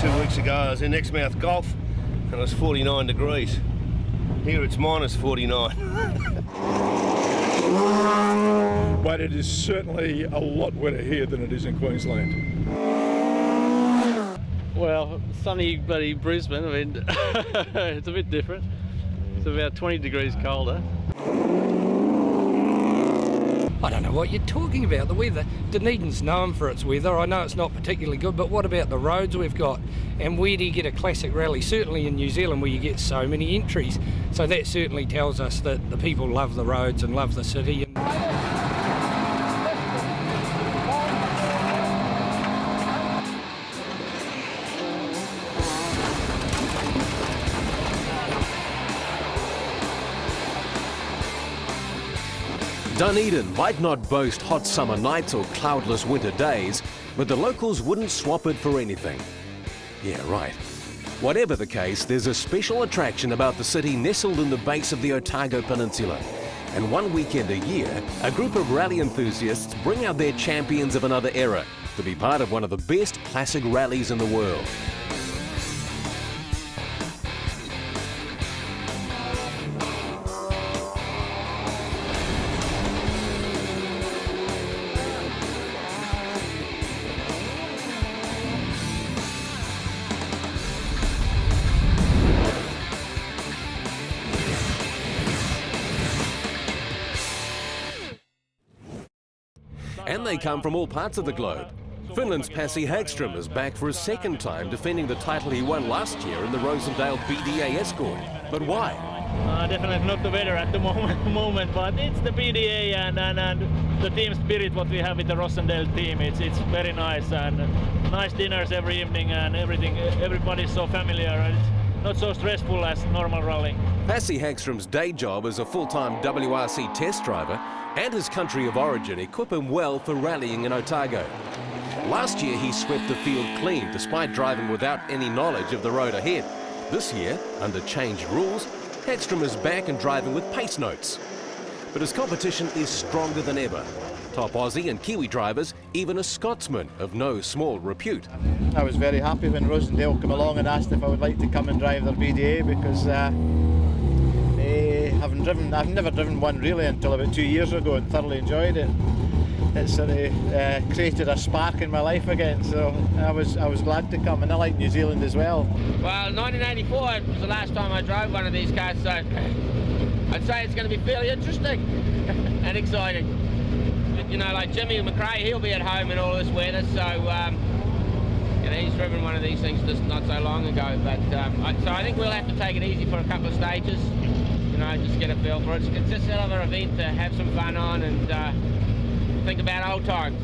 2 weeks ago I was in Exmouth Golf and it was 49 degrees. Here it's minus 49. But it is certainly a lot wetter here than it is in Queensland. Well, sunny bloody Brisbane, I mean, it's a bit different. It's about 20 degrees colder. I don't know what you're talking about, the weather. Dunedin's known for its weather. I know it's not particularly good, but what about the roads we've got? And where do you get a classic rally? Certainly in New Zealand where you get so many entries. So that certainly tells us that the people love the roads and love the city. Dunedin might not boast hot summer nights or cloudless winter days, but the locals wouldn't swap it for anything. Yeah, right. Whatever the case, there's a special attraction about the city nestled in the base of the Otago Peninsula. And one weekend a year, a group of rally enthusiasts bring out their champions of another era to be part of one of the best classic rallies in the world. And they come from all parts of the globe. Finland's Pasi Hagstrom is back for a second time defending the title he won last year in the Rosendale BDA Escort. But why? Definitely not the weather at the moment, but it's the BDA and the team spirit what we have with the Rosendale team. It's very nice, and nice dinners every evening and everything. Everybody's so familiar and it's not so stressful as normal rallying. Pasi Hagstrom's day job as a full-time WRC test driver and his country of origin equip him well for rallying in Otago. Last year he swept the field clean despite driving without any knowledge of the road ahead. This year, under changed rules, Hagstrom is back and driving with pace notes. But his competition is stronger than ever. Top Aussie and Kiwi drivers, even a Scotsman of no small repute. I was very happy when Rosendale came along and asked if I would like to come and drive their BDA because I've never driven one really until about 2 years ago and thoroughly enjoyed it. It sort of created a spark in my life again, so I was glad to come, and I like New Zealand as well. Well, 1984 was the last time I drove one of these cars, so I'd say it's going to be fairly interesting and exciting. You know, like Jimmy McRae, he'll be at home in all this weather, so you know, he's driven one of these things just not so long ago. But so I think we'll have to take it easy for a couple of stages. You know, just get a feel for it. It's just another event to have some fun on and think about old times.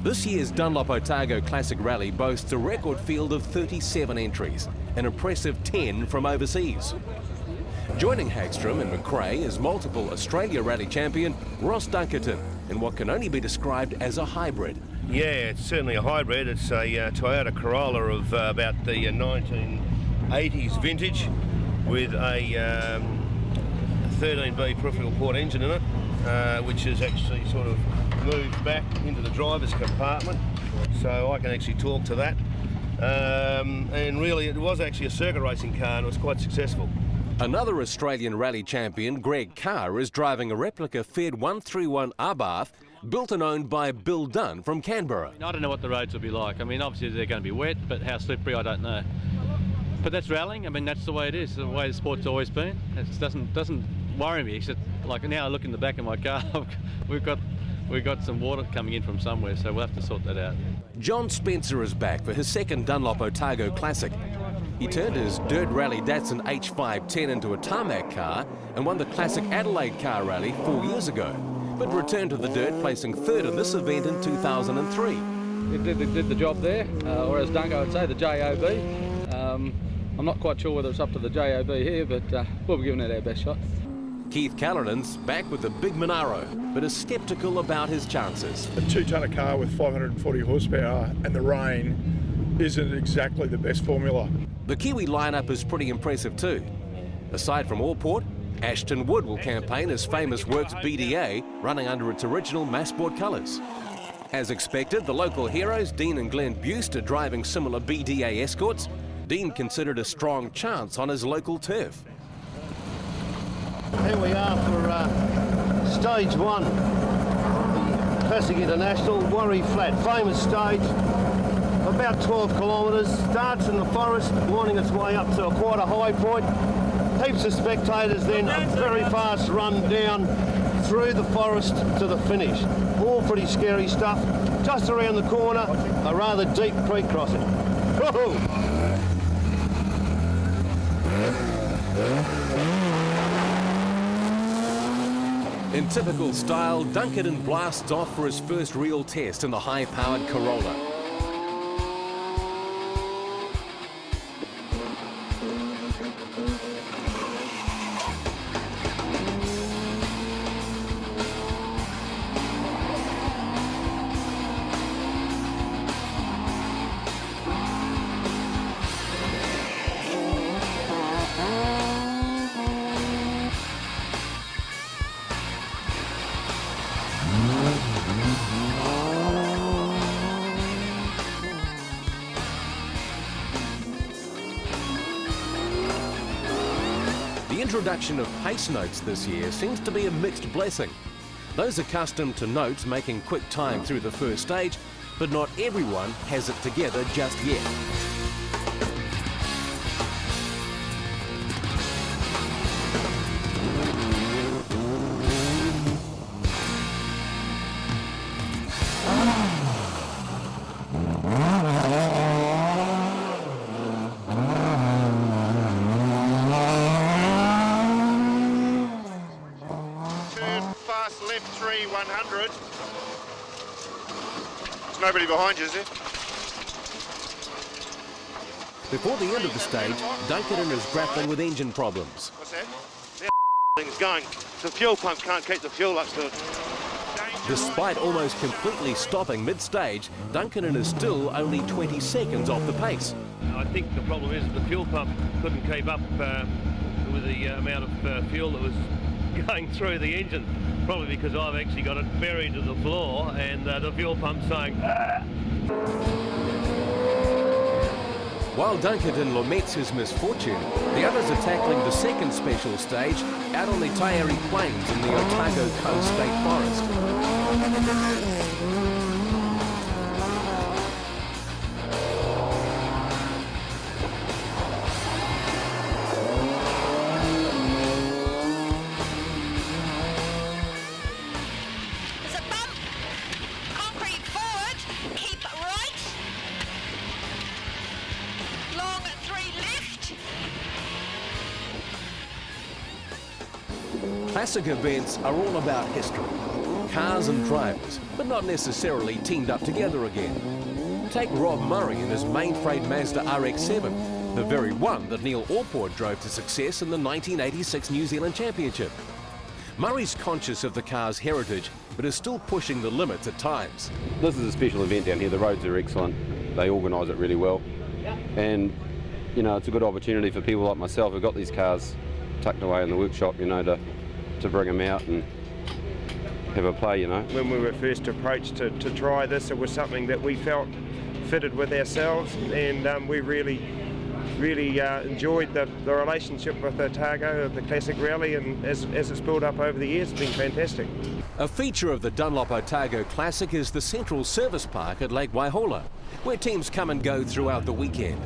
This year's Dunlop Otago Classic Rally boasts a record field of 37 entries, an impressive 10 from overseas. Joining Hagstrom and McRae is multiple Australia Rally champion Ross Dunkerton in what can only be described as a hybrid. Yeah, it's certainly a hybrid. It's a Toyota Corolla of about the 1980s vintage with a 13B peripheral port engine in it, which is actually sort of moved back into the driver's compartment, so I can actually talk to that. And really, it was actually a circuit racing car and it was quite successful. Another Australian rally champion, Carr, is driving a replica Fed 131 Abarth, built and owned by Bill Dunn from Canberra. I don't know what the roads will be like. I mean, obviously they're going to be wet, but how slippery, I don't know. But that's rallying. I mean, that's the way it is, the way the sport's always been. It doesn't worry me, except like now I look in the back of my car, we've got some water coming in from somewhere, so we'll have to sort that out. John Spencer is back for his second Dunlop Otago Classic. He turned his dirt rally Datsun H510 into a tarmac car and won the classic Adelaide Car Rally 4 years ago, but returned to the dirt, placing third in this event in 2003. It did the job there, or as Dungo would say, the JOB. I'm not quite sure whether it's up to the JOB here, but we'll be giving it our best shot. Keith Callanan's back with the big Monaro, but is sceptical about his chances. A 2-tonne car with 540 horsepower and the rain isn't exactly the best formula. The Kiwi lineup is pretty impressive too. Aside from Allport, Ashton Wood will campaign his famous Works BDA, running under its original Massport colours. As expected, the local heroes, Dean and Glenn Bust, are driving similar BDA escorts. Dean considered a strong chance on his local turf. Here we are for stage 1, the Classic International, Warri Flat, famous stage, about 12 kilometres, starts in the forest, winding its way up to quite a high point. Heaps of spectators, then a very fast run down through the forest to the finish. All pretty scary stuff. Just around the corner, a rather deep creek crossing. In typical style, Dunkerton blasts off for his first real test in the high-powered Corolla. The introduction of pace notes this year seems to be a mixed blessing. Those accustomed to notes making quick time through the first stage, but not everyone has it together just yet. Nobody behind you, is there? Before the end of the stage, Dunkerton is grappling with engine problems. What's that? Thing's going. The fuel pump can't keep the fuel up still. Despite almost completely stopping mid-stage, Dunkerton is still only 20 seconds off the pace. I think the problem is the fuel pump couldn't keep up with the amount of fuel that was going through the engine. Probably because I've actually got it buried to the floor and the fuel pump's saying While Dunkerton laments his misfortune, the others are tackling the second special stage out on the Taieri Plains in the Otago Coast State Forest. Classic events are all about history, cars and drivers, but not necessarily teamed up together again. Take Rob Murray and his mainframe Mazda RX-7, the very one that Neal drove to success in the 1986 New Zealand Championship. Murray's conscious of the car's heritage, but is still pushing the limits at times. This is a special event down here. The roads are excellent. They organise it really well. And, you know, it's a good opportunity for people like myself who've got these cars tucked away in the workshop, you know, to bring them out and have a play, you know. When we were first approached to try this, it was something that we felt fitted with ourselves, and we really enjoyed the relationship with Otago, the Classic Rally, and as it's built up over the years, it's been fantastic. A feature of the Dunlop Otago Classic is the Central Service Park at Lake Waihola, where teams come and go throughout the weekend.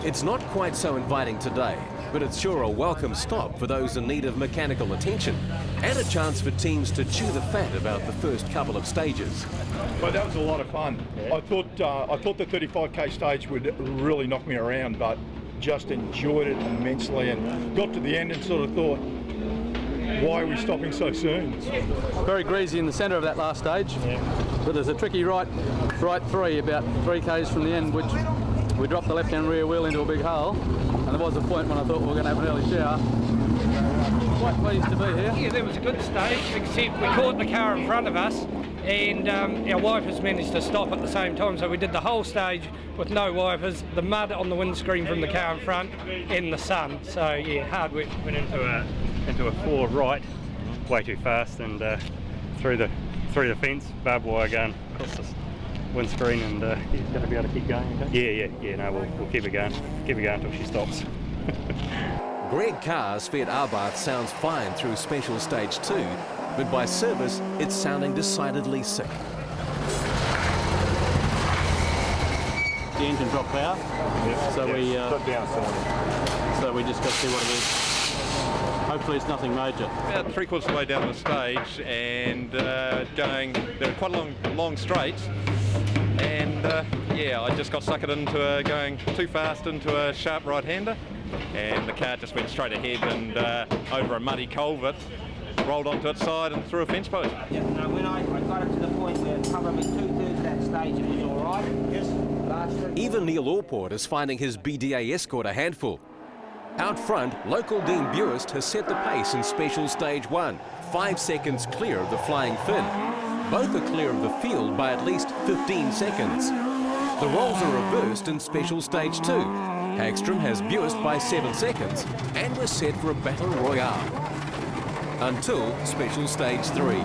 It's not quite so inviting today, but it's sure a welcome stop for those in need of mechanical attention and a chance for teams to chew the fat about the first couple of stages. Well, that was a lot of fun. I thought the 35k stage would really knock me around, but just enjoyed it immensely and got to the end and sort of thought, why are we stopping so soon? Very greasy in the centre of that last stage, but there's a tricky right three about 3k's from the end, which we dropped the left-hand rear wheel into a big hole, and there was a point when I thought we were going to have an early shower. Quite pleased to be here. Yeah, that was a good stage, except we caught the car in front of us, and our wipers managed to stop at the same time, so we did the whole stage with no wipers, the mud on the windscreen from the car in front, and the sun. So yeah, hard work. Went into a 4 right, way too fast, and through the fence, barbed wire gun across the windscreen, and he's going to be able to keep going. Okay? Yeah. No, we'll keep it going. Keep it going until she stops. Greg Carr's Fiat Abarth sounds fine through special stage 2, but by service, it's sounding decidedly sick. The engine dropped power, so we just got to see what it is. Hopefully it's nothing major. About 3/4 of the way down the stage and going, there are quite long straights, and yeah, I just got suckered into going too fast into a sharp right-hander, and the car just went straight ahead and over a muddy culvert, rolled onto its side and through a fence post. Yeah, no, when I got it to the point where covering 2/3 of that stage, it was all right. Yes. Even Neal Allport is finding his BDA Escort a handful. Out front, local Dean Buist has set the pace in special stage 1, 5 seconds clear of the Flying Finn. Both are clear of the field by at least 15 seconds. The roles are reversed in special stage 2. Hagstrom has Buist by 7 seconds, and we're set for a battle royale. Until special stage 3.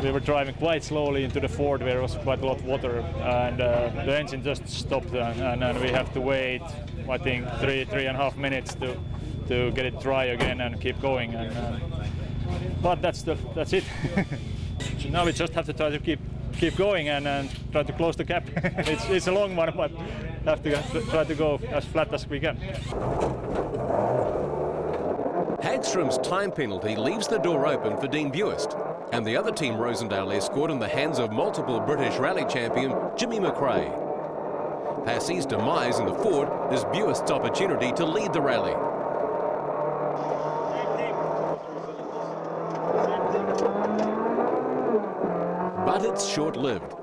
We were driving quite slowly into the ford where there was quite a lot of water, and the engine just stopped, and we have to wait, I think, 3.5 minutes to get it dry again and keep going. But that's it. Now we just have to try to keep going and try to close the gap. It's a long one, but have to try to go as flat as we can. Hagstrom's time penalty leaves the door open for Dean Buist and the other Team Rosendale Escort in the hands of multiple British rally champion Jimmy McRae. Pasi's demise in the Ford is Buist's opportunity to lead the rally. But it's short-lived.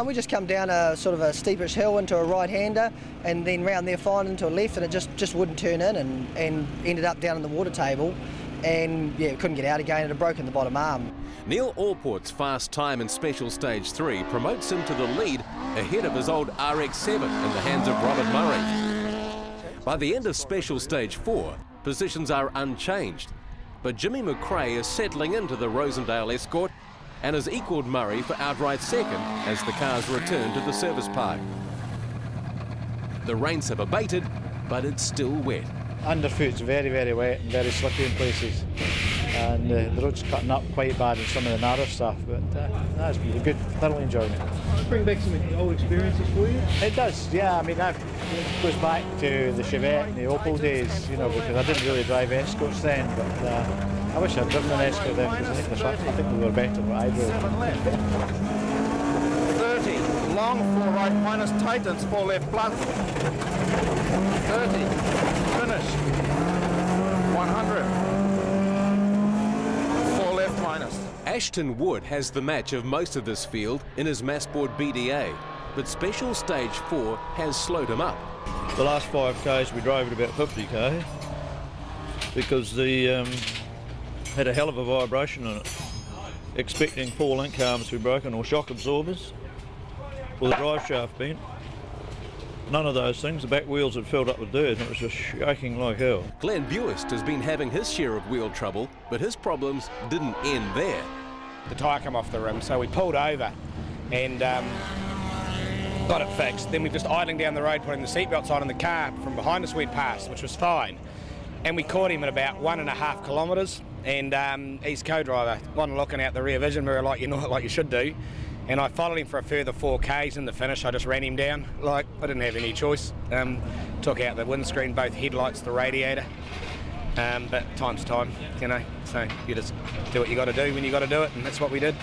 We just come down a sort of a steepish hill into a right-hander, and then round there fine into a left, and it just wouldn't turn in, and ended up down in the water table, and yeah, couldn't get out again. It had broken the bottom arm. Neal Allport's fast time in special stage 3 promotes him to the lead ahead of his old RX-7 in the hands of Robert Murray. By the end of special stage 4, positions are unchanged, but Jimmy McRae is settling into the Rosendale Escort and has equalled Murray for outright second as the cars return to the service park. The rains have abated, but it's still wet. Underfoot's very, very wet and very slippery in places, and the road's cutting up quite bad in some of the narrow stuff, but that's been good, thoroughly enjoying it. Does it bring back some old experiences for you? It does, yeah. I mean, that goes back to the Chevette and the Opel days, you know, because I didn't really drive Escorts then, but I wish I'd driven an Escort then, because I think they were better than I drove. 30, long 4 right minus tightens, 4 left plus. 30, finish. 100, 4 left minus. Ashton Wood has the match of most of this field in his Massport BDA, but special stage 4 has slowed him up. The last 5Ks we drove at about 50k because the had a hell of a vibration in it. Expecting 4 link arms to be broken or shock absorbers or the drive shaft bent. None of those things. The back wheels had filled up with dirt and it was just shaking like hell. Glenn Buist has been having his share of wheel trouble, but his problems didn't end there. The tyre come off the rim, so we pulled over and got it fixed. Then we just idling down the road, putting the seatbelts on, and the car from behind us went past, which was fine. And we caught him at about 1.5 kilometres, and his co-driver wasn't looking out the rear vision mirror like you should do. And I followed him for a further 4Ks in the finish. I just ran him down, like I didn't have any choice. Took out the windscreen, both headlights, the radiator. But time's time, you know, so you just do what you got to do when you got to do it, and that's what we did.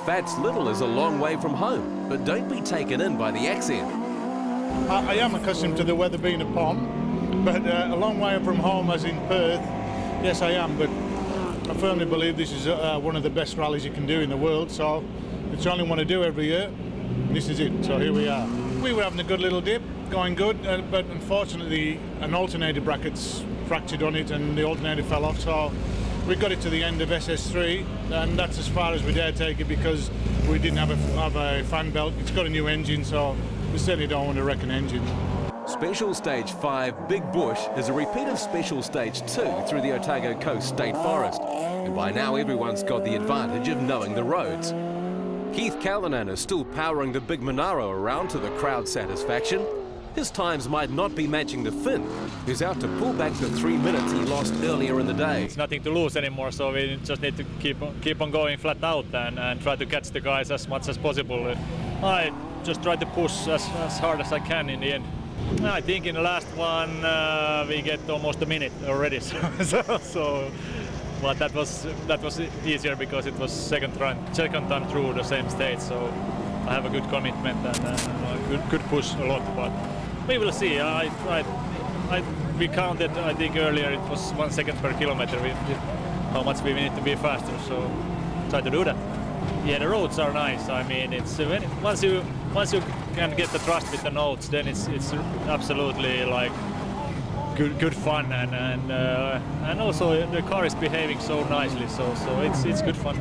Fats Little is a long way from home, but don't be taken in by the accent. I am accustomed to the weather being a POM, but a long way from home as in Perth, yes I am, but I firmly believe this is one of the best rallies you can do in the world, so it's the only one to do every year. This is it, so here we are. We were having a good little dip, going good, but unfortunately an alternator bracket's fractured on it and the alternator fell off, so we got it to the end of SS3, and that's as far as we dare take it because we didn't have a fan belt. It's got a new engine, so we certainly don't want to wreck an engine. Special Stage 5 Big Bush is a repeat of Special Stage 2 through the Otago Coast State Forest, and by now everyone's got the advantage of knowing the roads. Keith Callanan is still powering the big Monaro around to the crowd's satisfaction. His times might not be matching the Finn, who's out to pull back the 3 minutes he lost earlier in the day. It's nothing to lose anymore, so we just need to keep on going flat out and try to catch the guys as much as possible. I just try to push as hard as I can in the end. I think in the last one we get almost a minute already, but that was easier because it was second time through the same stage, so I have a good commitment and good push a lot. But we will see. We counted, I think earlier it was 1 second per kilometer. How much we need to be faster, so try to do that. Yeah, the roads are nice. I mean, it's once you can get the trust with the notes, then it's absolutely like good fun, and also the car is behaving so nicely, so it's good fun.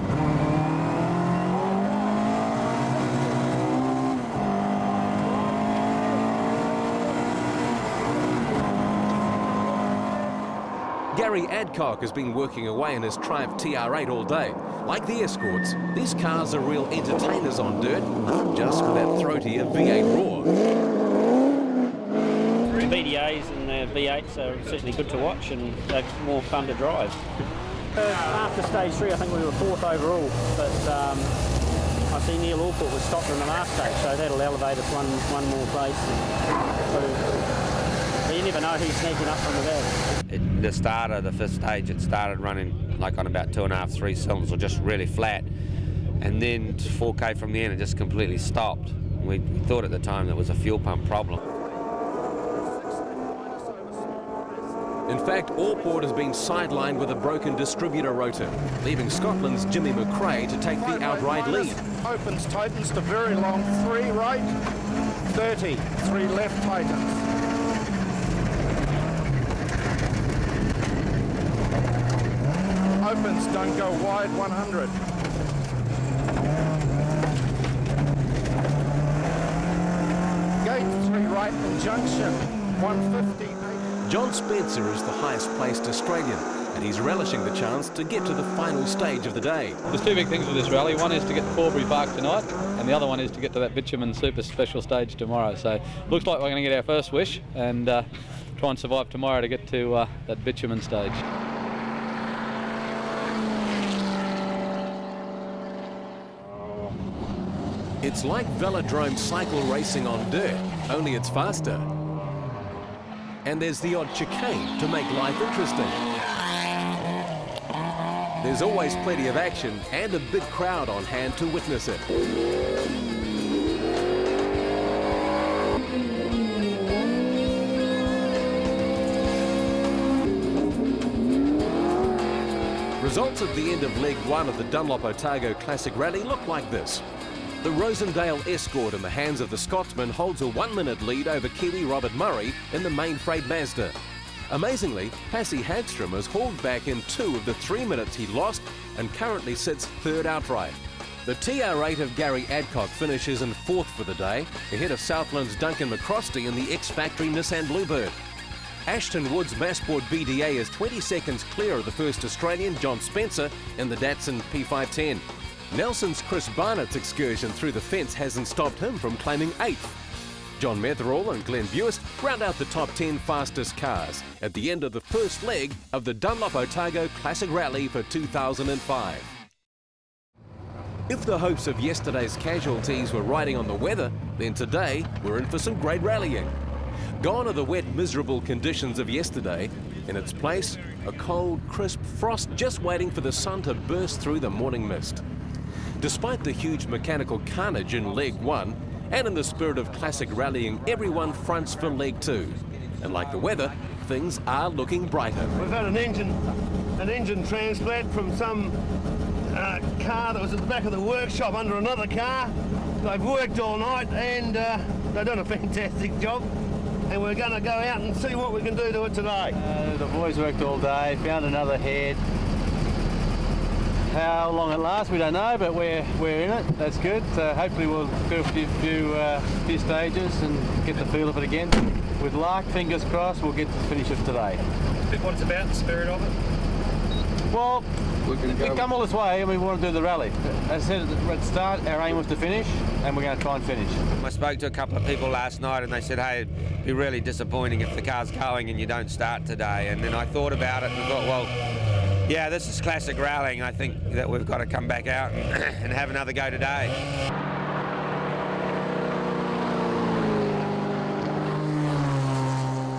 Gary Adcock has been working away in his Triumph TR8 all day. Like the Escorts, these cars are real entertainers on dirt, just with that throatier V8 roar. The VDAs and the V8s are certainly good to watch and they're more fun to drive. After stage 3 I think we were 4th overall, but I see Neal Allport was stopped in the last stage, so that'll elevate us one more place. So you never know who's sneaking up from the back. At the start of the 5th stage, it started running like on about 2.5, 3 cylinders, or just really flat, and then 4K from the end it just completely stopped. We thought at the time that was a fuel pump problem. In fact, Allport has been sidelined with a broken distributor rotor, leaving Scotland's Jimmy McRae to take the outright lead. Opens, tightens to very long, 3 right, 30, 3 left tightens. Opens, don't go wide, 100. Gate 3 right in junction, 150. John Spencer is the highest placed Australian, and he's relishing the chance to get to the final stage of the day. There's 2 big things with this rally. One is to get to Forbury Park tonight, and the other one is to get to that bitumen super special stage tomorrow. So looks like we're going to get our first wish and try and survive tomorrow to get to that bitumen stage. It's like velodrome cycle racing on dirt, only it's faster. And there's the odd chicane to make life interesting. There's always plenty of action and a big crowd on hand to witness it. Results at the end of leg 1 of the Dunlop Otago Classic Rally look like this. The Rosendale Escort in the hands of the Scotsman holds a 1-minute lead over Kiwi Robert Murray in the main freight Mazda. Amazingly, Pasi Hagstrom has hauled back in 2 of the 3 minutes he lost and currently sits 3rd outright. The TR8 of Gary Adcock finishes in 4th for the day, ahead of Southland's Duncan McCrosty in the ex-factory Nissan Bluebird. Ashton Wood's Massport BDA is 20 seconds clear of the first Australian, John Spencer, in the Datsun P510. Nelson's Chris Barnett's excursion through the fence hasn't stopped him from claiming 8th. John Metherall and Glenn Buist round out the top 10 fastest cars at the end of the first leg of the Dunlop Otago Classic Rally for 2005. If the hopes of yesterday's casualties were riding on the weather, then today we're in for some great rallying. Gone are the wet, miserable conditions of yesterday. In its place, a cold, crisp frost just waiting for the sun to burst through the morning mist. Despite the huge mechanical carnage in leg 1, And in the spirit of classic rallying, everyone fronts for leg 2. And like the weather, things are looking brighter. We've had an engine transplant from some car that was at the back of the workshop under another car. They've worked all night and they've done a fantastic job. And we're going to go out and see what we can do to it today. The boys worked all day, found another head. How long it lasts, we don't know, but we're in it. That's good. So hopefully we'll do a few stages and get the feel of it again. With luck, fingers crossed, we'll get to the finish of today. What it's about, the spirit of it? Well, we've come all this way and we want to do the rally. As I said at the start, our aim was to finish, and we're going to try and finish. I spoke to a couple of people last night and they said, hey, it'd be really disappointing if the car's going and you don't start today. And then I thought about it and thought, well, yeah, this is classic rallying. I think that we've got to come back out and have another go today.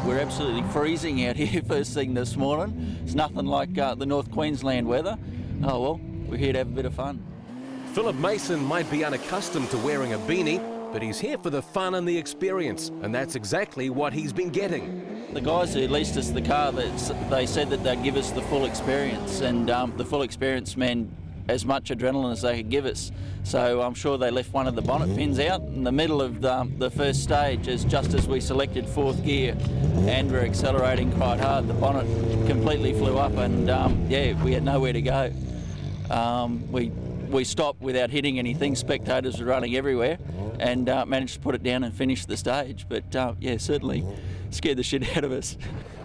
We're absolutely freezing out here first thing this morning. It's nothing like the North Queensland weather. Oh well, we're here to have a bit of fun. Philip Mason might be unaccustomed to wearing a beanie, but he's here for the fun and the experience, and that's exactly what he's been getting. The guys who leased us the car, they said that they'd give us the full experience, and the full experience meant as much adrenaline as they could give us. So I'm sure they left one of the bonnet pins out in the middle of the first stage, just as we selected 4th gear and we're accelerating quite hard. The bonnet completely flew up and yeah, we had nowhere to go. We stopped without hitting anything. Spectators were running everywhere and managed to put it down and finish the stage. But yeah, certainly scared the shit out of us.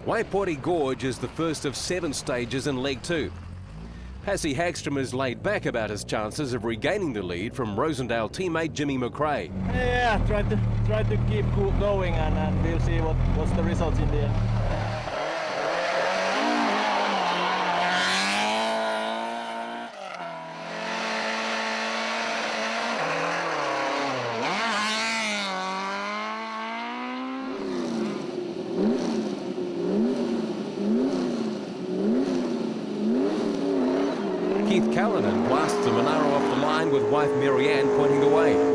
Waipori Gorge is the first of 7 stages in leg 2. Pasi Hagstrom is laid back about his chances of regaining the lead from Rosendale teammate Jimmy McRae. Yeah, try to keep going and we'll see what's the results in the end. Callanan blasts the Monaro off the line with wife Marianne pointing the way.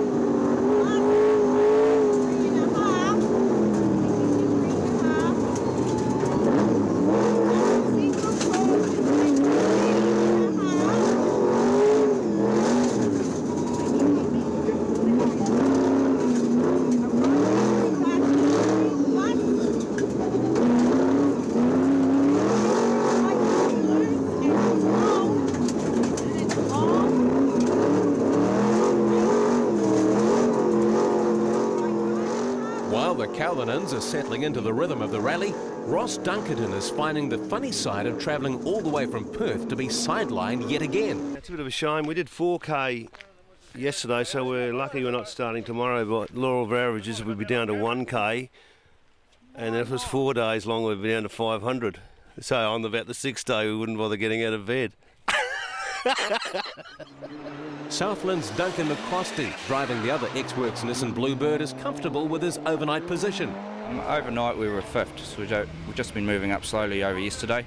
Callanans are settling into the rhythm of the rally. Ross Dunkerton is finding the funny side of travelling all the way from Perth to be sidelined yet again. It's a bit of a shame. We did 4K yesterday, so we're lucky we're not starting tomorrow. But law of averages, we'd be down to 1K, and if it was 4 days long, we'd be down to 500. So on about the 6th day, we wouldn't bother getting out of bed. Southland's Duncan McCrosty, driving the other ex-Works Nissan Bluebird, is comfortable with his overnight position. Overnight we were 5th, so we've just been moving up slowly over yesterday.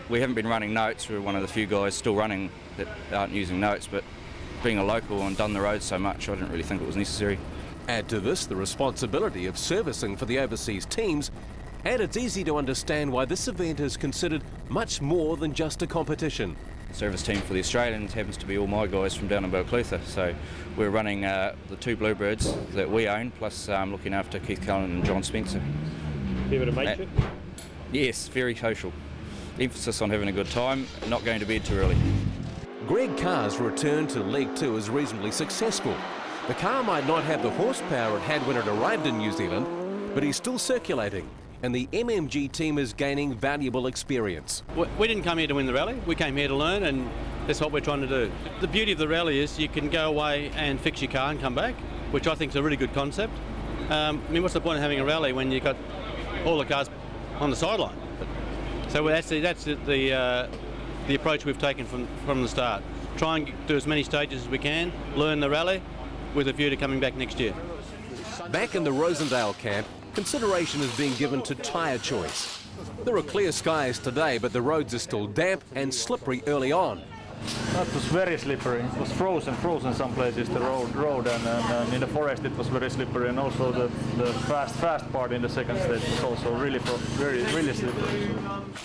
We haven't been running notes. We're one of the few guys still running that aren't using notes, but being a local and done the road so much, I didn't really think it was necessary. Add to this the responsibility of servicing for the overseas teams, and it's easy to understand why this event is considered much more than just a competition. The service team for the Australians happens to be all my guys from down in Balclutha, so we're running the 2 Bluebirds that we own, plus looking after Keith Cullen and John Spencer. Bit of a mateship? Yes, very social. Emphasis on having a good time, not going to bed too early. Greg Carr's return to Leg 2 is reasonably successful. The car might not have the horsepower it had when it arrived in New Zealand, but he's still circulating, and the MMG team is gaining valuable experience. We didn't come here to win the rally, we came here to learn, and that's what we're trying to do. The beauty of the rally is you can go away and fix your car and come back, which I think is a really good concept. I mean, what's the point of having a rally when you've got all the cars on the sideline? So that's the approach we've taken from the start. Try and do as many stages as we can, learn the rally, with a view to coming back next year. Back in the Rosendale camp, consideration is being given to tyre choice. There are clear skies today, but the roads are still damp and slippery early on. That was very slippery. It was frozen some places, the road and in the forest it was very slippery, and also the fast part in the second stage was also really slippery.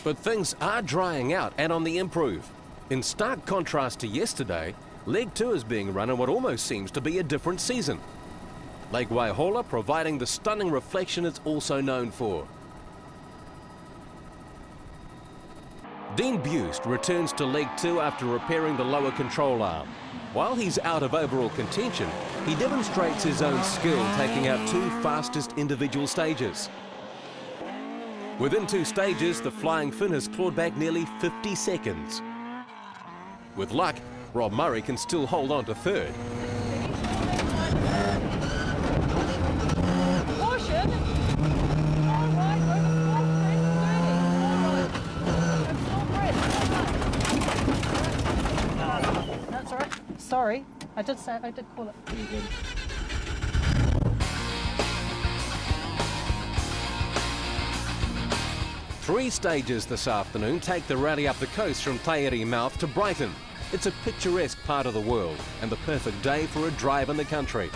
But things are drying out and on the improve. In stark contrast to yesterday, Leg 2 is being run in what almost seems to be a different season. Lake Waihola providing the stunning reflection it's also known for. Dean Bust returns to Leg 2 after repairing the lower control arm. While he's out of overall contention, he demonstrates his own skill taking out 2 fastest individual stages. Within 2 stages, the Flying Finn has clawed back nearly 50 seconds. With luck, Rob Murray can still hold on to third. That's all right. Sorry, I did call it. Three stages this afternoon take the rally up the coast from Tairi Mouth to Brighton. It's a picturesque part of the world and the perfect day for a drive in the country.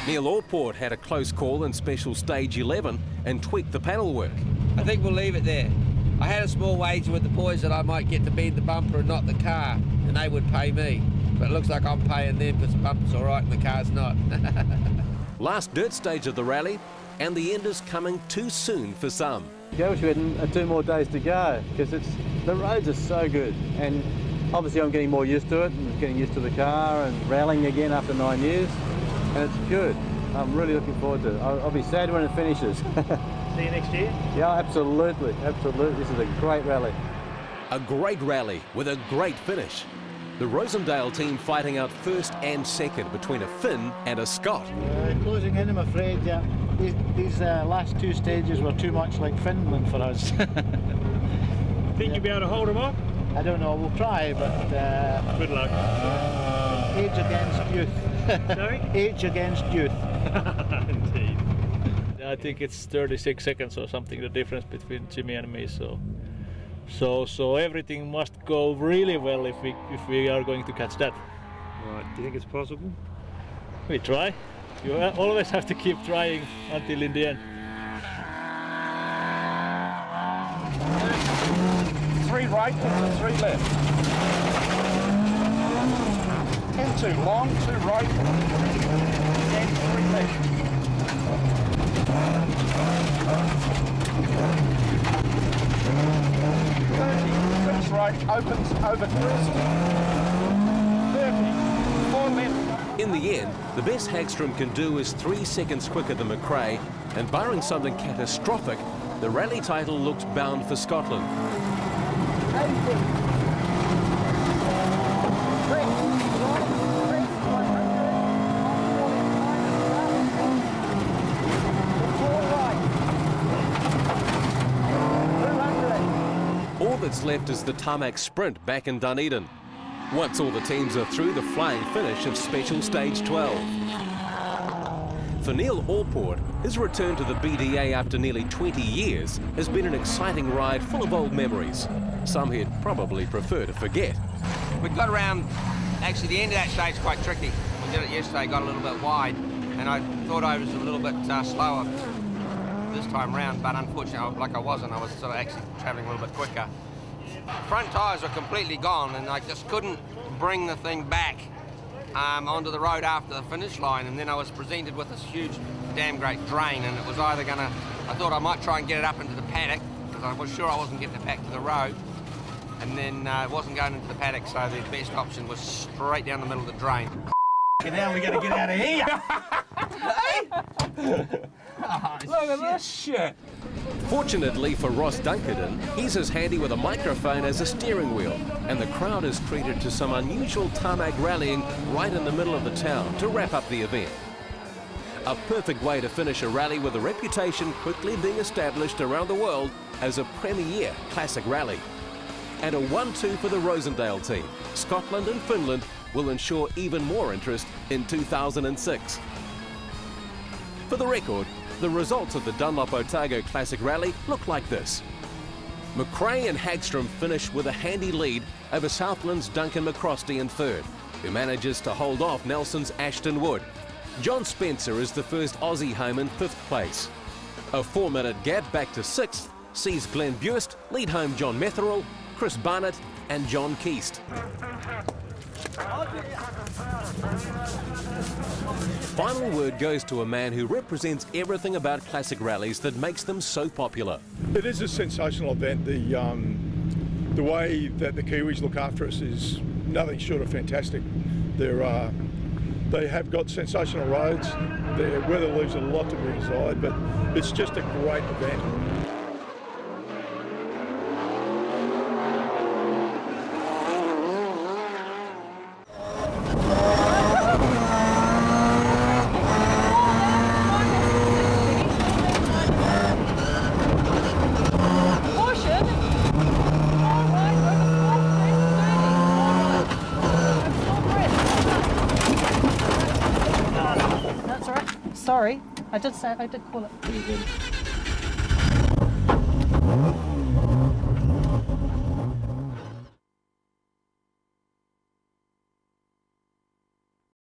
Neal Allport had a close call in special stage 11 and tweaked the panel work. I think we'll leave it there. I had a small wager with the boys that I might get to bend the bumper and not the car, and they would pay me. But it looks like I'm paying them because the bumper's all right and the car's not. Last dirt stage of the rally, and the end is coming too soon for some. I wish we had 2 more days to go because the roads are so good, and obviously I'm getting more used to it and getting used to the car and rallying again after 9 years. And it's good. I'm really looking forward to it. I'll be sad when it finishes. See you next year? Yeah, absolutely, absolutely. This is a great rally. A great rally with a great finish. The Rosendale team fighting out first and second between a Finn and a Scot. Closing in, I'm afraid. Yeah, these last 2 stages were too much like Finland for us. Think you'll be able to hold them up? I don't know. We'll try, but good luck. Age against youth. Sorry? Age against youth. Indeed. I think it's 36 seconds or something, the difference between Jimmy and me. So everything must go really well if we are going to catch that. Right. Do you think it's possible? We try. You always have to keep trying until in the end. 3 right into 3 left. Into long, 2 right, and 3 left. 30, 6 right, opens over crest. 30, 4 left. In the end, the best Hagstrom can do is 3 seconds quicker than McRae, and barring something catastrophic, the rally title looks bound for Scotland. 80. All that's left is the tarmac sprint back in Dunedin. Once all the teams are through the flying finish of Special Stage 12. For Neal Allport, his return to the BDA after nearly 20 years has been an exciting ride full of old memories. Some he'd probably prefer to forget. We got around, actually the end of that stage is quite tricky. We did it yesterday, got a little bit wide, and I thought I was a little bit slower this time round, but unfortunately, like I wasn't, I was sort of actually travelling a little bit quicker. Front tyres were completely gone, and I just couldn't bring the thing back onto the road after the finish line, and then I was presented with this huge, damn great drain, and it was either gonna, I thought I might try and get it up into the paddock, because I was sure I wasn't getting it back to the road, and then it wasn't going into the paddock, so the best option was straight down the middle of the drain. Now we got to get out of here. Look at this shit. Fortunately for Ross Dunkerton, he's as handy with a microphone as a steering wheel, and the crowd is treated to some unusual tarmac rallying right in the middle of the town to wrap up the event. A perfect way to finish a rally with a reputation quickly being established around the world as a premier classic rally. And a 1-2 for the Rosendale team. Scotland and Finland will ensure even more interest in 2006. For the record, the results of the Dunlop Otago Classic Rally look like this. McRae and Hagstrom finish with a handy lead over Southland's Duncan McCrosty in third, who manages to hold off Nelson's Ashton Wood. John Spencer is the first Aussie home in 5th place. A 4-minute gap back to 6th sees Glenn Burst lead home John Metherell, Chris Barnett and John Keast. Final word goes to a man who represents everything about classic rallies that makes them so popular. It is a sensational event. The way that the Kiwis look after us is nothing short of fantastic. They have got sensational roads. Their weather leaves a lot to be desired, but it's just a great event. Sorry, I did call it.